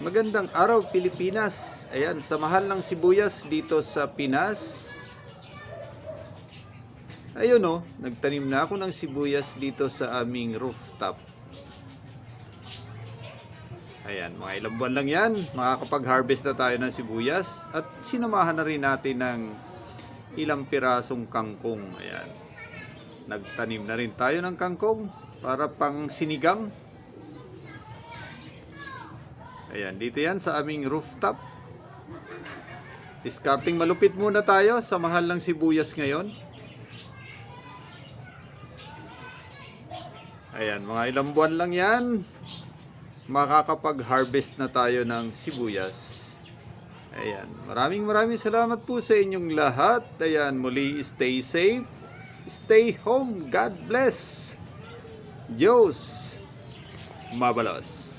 Magandang araw Pilipinas. Ayan, sa mahal ng sibuyas dito sa Pinas. Ayun oh, nagtanim na ako ng sibuyas dito sa aming rooftop. Ayan, mga ilang buwan lang yan, makakapag-harvest na tayo ng sibuyas. At sinamahan na rin natin ng ilang pirasong kangkong. Ayan, nagtanim na rin tayo ng kangkong para pang sinigang. Ayan, dito yan sa aming rooftop. Discarding malupit muna tayo sa mahal ng sibuyas ngayon. Ayan, mga ilang buwan lang yan, makakapag-harvest na tayo ng sibuyas. Ayan, maraming salamat po sa inyong lahat. Ayan, muli stay safe, stay home, God bless. Diyos mabalos.